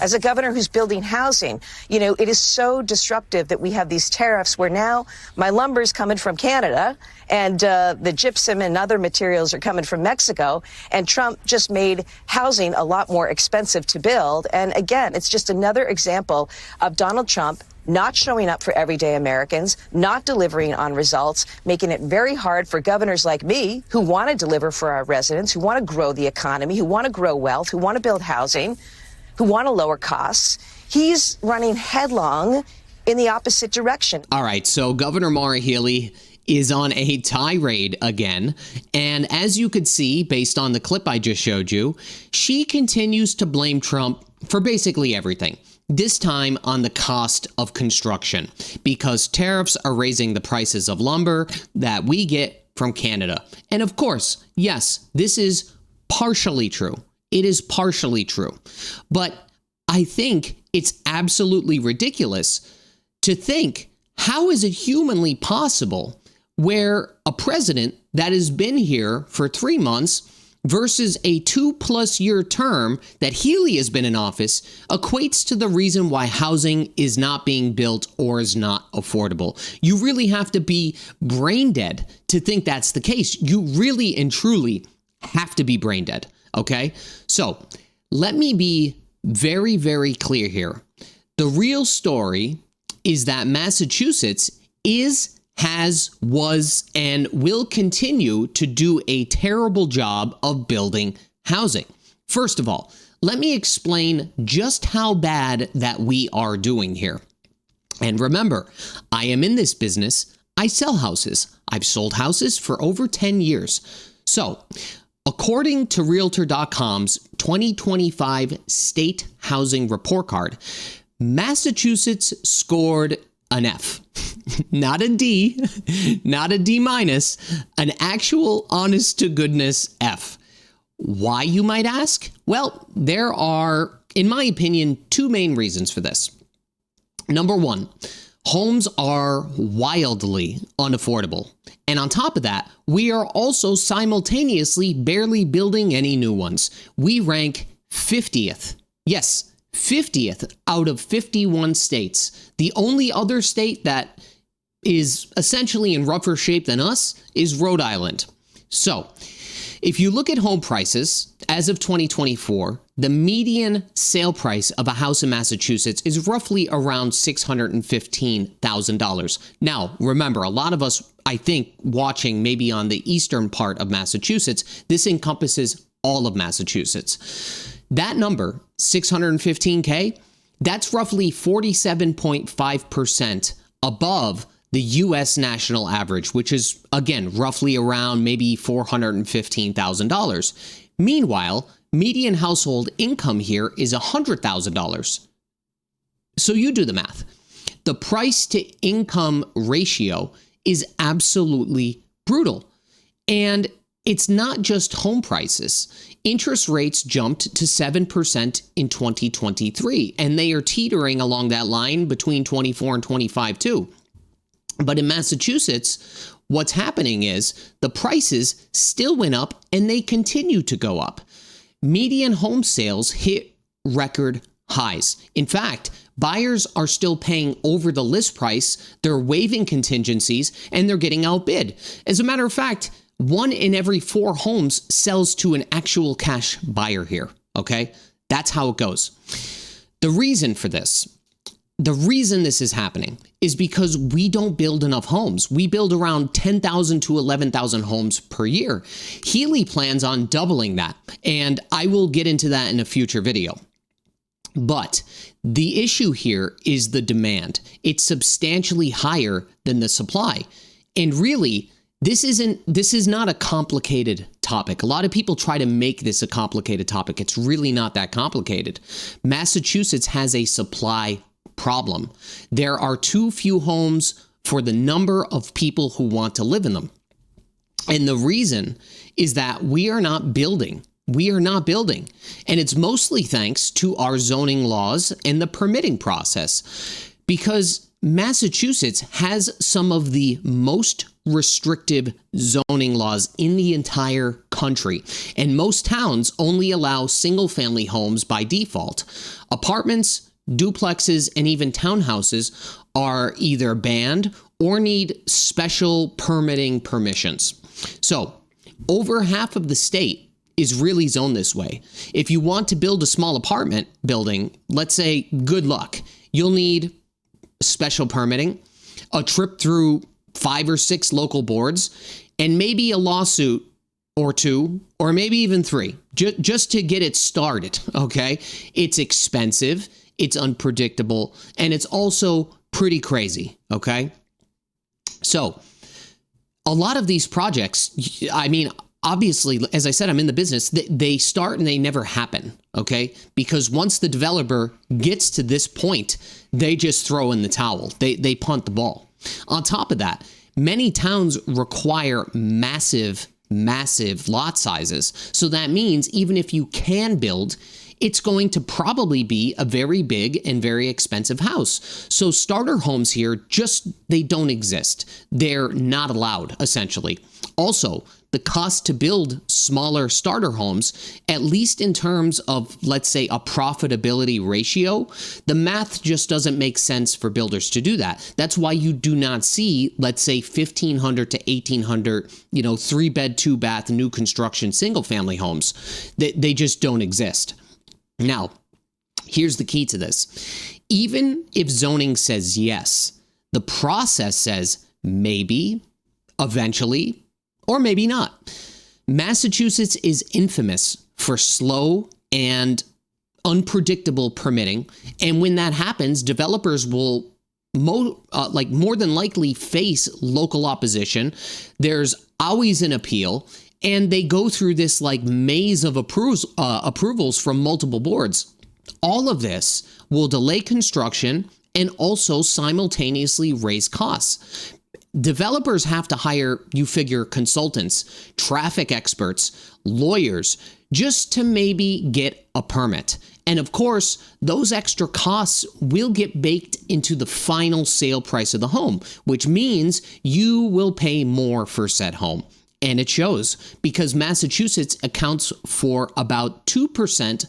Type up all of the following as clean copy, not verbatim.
as a governor who's building housing, you know, it is so disruptive that we have these tariffs where now my lumber is coming from Canada and the gypsum and other materials are coming from Mexico. And Trump just made housing a lot more expensive to build. And again, it's just another example of Donald Trump not showing up for everyday Americans, not delivering on results, making it very hard for governors like me who want to deliver for our residents, who want to grow the economy, who want to grow wealth, who want to build housing, who want to lower costs. He's running headlong in the opposite direction. All right, so Governor Maura Healey is on a tirade again. And as you could see, based on the clip I just showed you, she continues to blame Trump for basically everything. This time on the cost of construction, because tariffs are raising the prices of lumber that we get from Canada. And of course, yes, this is partially true. It is partially true. But I think it's absolutely ridiculous to think, how is it humanly possible where a president that has been here for 3 months versus a 2+ year term that Healey has been in office equates to the reason why housing is not being built or is not affordable. You really have to be brain dead to think that's the case. You really and truly have to be brain dead. Okay? So let me be very, very clear here. The real story is that Massachusetts was, and will continue to do a terrible job of building housing. First of all, let me explain just how bad that we are doing here. And remember, I am in this business. I sell houses. I've sold houses for over 10 years. So, according to Realtor.com's 2025 State Housing Report Card, Massachusetts scored an F. Not a D, not a D minus, an actual honest to goodness F. Why, you might ask? Well, there are, in my opinion, 2 main reasons for this. Number 1, homes are wildly unaffordable. And on top of that, we are also simultaneously barely building any new ones. We rank 50th. Yes, 50th out of 51 states. The only other state that is essentially in rougher shape than us is Rhode Island. So, if you look at home prices, as of 2024, the median sale price of a house in Massachusetts is roughly around $615,000. Now, remember, a lot of us, I think, watching maybe on the eastern part of Massachusetts, this encompasses all of Massachusetts. That number, 615K, that's roughly 47.5% above the U.S. national average, which is, again, roughly around maybe $415,000. Meanwhile, median household income here is $100,000. So you do the math. The price to income ratio is absolutely brutal. And it's not just home prices. Interest rates jumped to 7% in 2023, and they are teetering along that line between 24 and 25 too. But in Massachusetts, what's happening is the prices still went up and they continue to go up. Median home sales hit record highs. In fact, buyers are still paying over the list price, they're waiving contingencies, and they're getting outbid. As a matter of fact, 1 in every 4 homes sells to an actual cash buyer here, okay? That's how it goes. The reason this is happening is because we don't build enough homes. We build around 10,000 to 11,000 homes per year. Healey plans on doubling that, and I will get into that in a future video. But the issue here is the demand. It's substantially higher than the supply. And really, this is not a complicated topic. A lot of people try to make this a complicated topic. It's really not that complicated. Massachusetts has a supply problem. There are too few homes for the number of people who want to live in them. And the reason is that we are not building. We are not building. And it's mostly thanks to our zoning laws and the permitting process, because Massachusetts has some of the most restrictive zoning laws in the entire country. And most towns only allow single-family homes by default. Apartments, duplexes, and even townhouses are either banned or need special permitting permissions. So, over half of the state is really zoned this way. If you want to build a small apartment building, let's say, good luck. You'll need special permitting, a trip through 5 or 6 local boards, and maybe a lawsuit or 2, or maybe even 3, just to get it started, okay? It's expensive, it's unpredictable, and it's also pretty crazy, okay? So, a lot of these projects, I mean, obviously, as I said, I'm in the business, they start and they never happen, okay? Because once the developer gets to this point, they just throw in the towel. They punt the ball. On top of that, many towns require massive lot sizes. So that means even if you can build, it's going to probably be a very big and very expensive house. So starter homes here, they don't exist. They're not allowed, essentially. Also, the cost to build smaller starter homes, at least in terms of, let's say, a profitability ratio, the math just doesn't make sense for builders to do that. That's why you do not see, let's say, 1,500 to 1,800, 3-bed, 2-bath, new construction, single-family homes. They just don't exist. Now, here's the key to this. Even if zoning says yes, the process says maybe, eventually, or maybe not. Massachusetts is infamous for slow and unpredictable permitting. And when that happens, developers will more than likely face local opposition. There's always an appeal. And they go through this maze of approvals from multiple boards. All of this will delay construction and also simultaneously raise costs. Developers have to hire, you figure, consultants, traffic experts, lawyers, just to maybe get a permit. And of course, those extra costs will get baked into the final sale price of the home, which means you will pay more for said home. And it shows because Massachusetts accounts for about 2%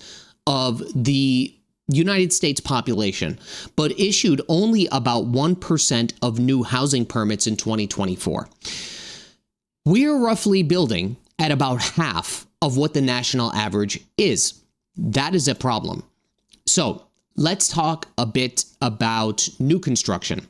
of the United States population, but issued only about 1% of new housing permits in 2024. We're roughly building at about half of what the national average is. That is a problem. So let's talk a bit about new construction.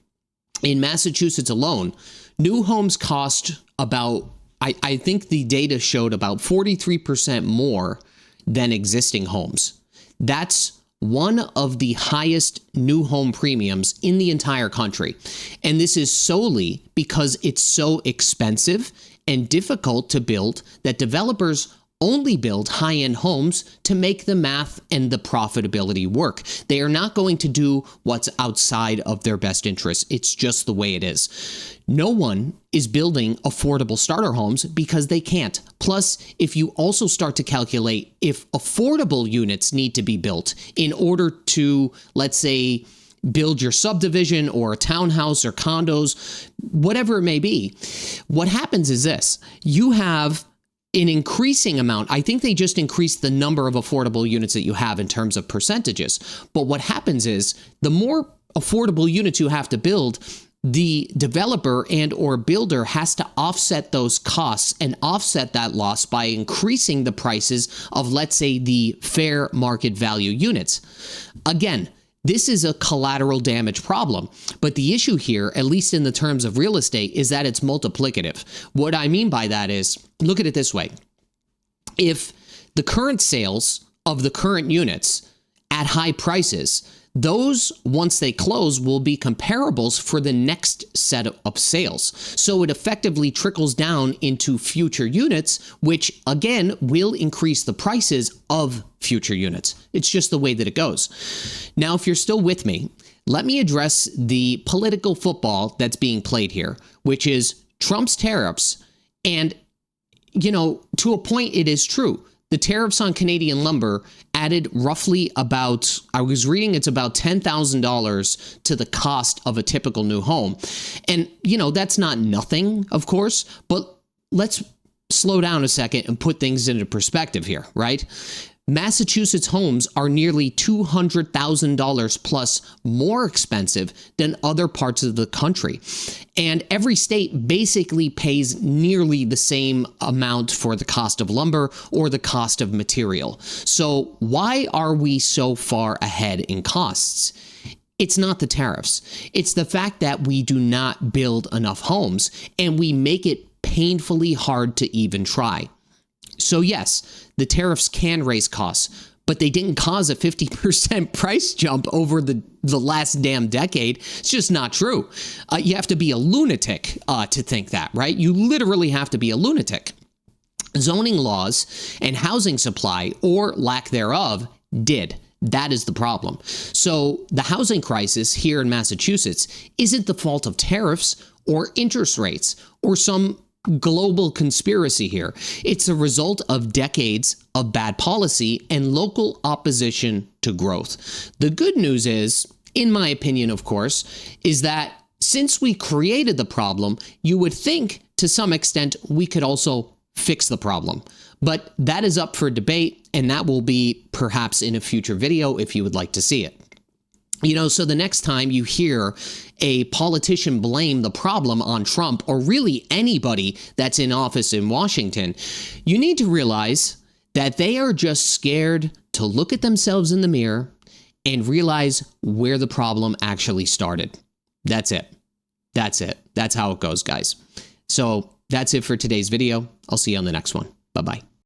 In Massachusetts alone, new homes cost about, I think the data showed about 43% more than existing homes. That's one of the highest new home premiums in the entire country. And this is solely because it's so expensive and difficult to build that developers only build high-end homes to make the math and the profitability work. They are not going to do what's outside of their best interests. It's just the way it is. No one is building affordable starter homes because they can't. Plus, if you also start to calculate if affordable units need to be built in order to, let's say, build your subdivision or a townhouse or condos, whatever it may be, what happens is this. You have an increasing amount. I think they just increased the number of affordable units that you have in terms of percentages. But what happens is the more affordable units you have to build, the developer and or builder has to offset those costs and offset that loss by increasing the prices of, let's say, the fair market value units. Again, this is a collateral damage problem, but the issue here, at least in the terms of real estate, is that it's multiplicative. What I mean by that is, look at it this way. If the current sales of the current units at high prices, those, once they close, will be comparables for the next set of sales. So it effectively trickles down into future units, which again will increase the prices of future units. It's just the way that it goes. Now, if you're still with me, let me address the political football that's being played here, which is Trump's tariffs. And, to a point, it is true. the tariffs on Canadian lumber added roughly about, I was reading it's about $10,000 to the cost of a typical new home. And, that's not nothing, of course, but let's slow down a second and put things into perspective here, right? Massachusetts homes are nearly $200,000 plus more expensive than other parts of the country. And every state basically pays nearly the same amount for the cost of lumber or the cost of material. So why are we so far ahead in costs? It's not the tariffs. It's the fact that we do not build enough homes and we make it painfully hard to even try. So yes, the tariffs can raise costs, but they didn't cause a 50% price jump over the last damn decade. It's just not true. You have to be a lunatic to think that, right? You literally have to be a lunatic. Zoning laws and housing supply, or lack thereof, did. That is the problem. So the housing crisis here in Massachusetts isn't the fault of tariffs or interest rates or some global conspiracy here. It's a result of decades of bad policy and local opposition to growth. The good news is, in my opinion, of course, is that since we created the problem, you would think to some extent we could also fix the problem. But that is up for debate, and that will be perhaps in a future video if you would like to see it. So the next time you hear a politician blame the problem on Trump or really anybody that's in office in Washington, you need to realize that they are just scared to look at themselves in the mirror and realize where the problem actually started. That's it. That's it. That's how it goes, guys. So that's it for today's video. I'll see you on the next one. Bye-bye.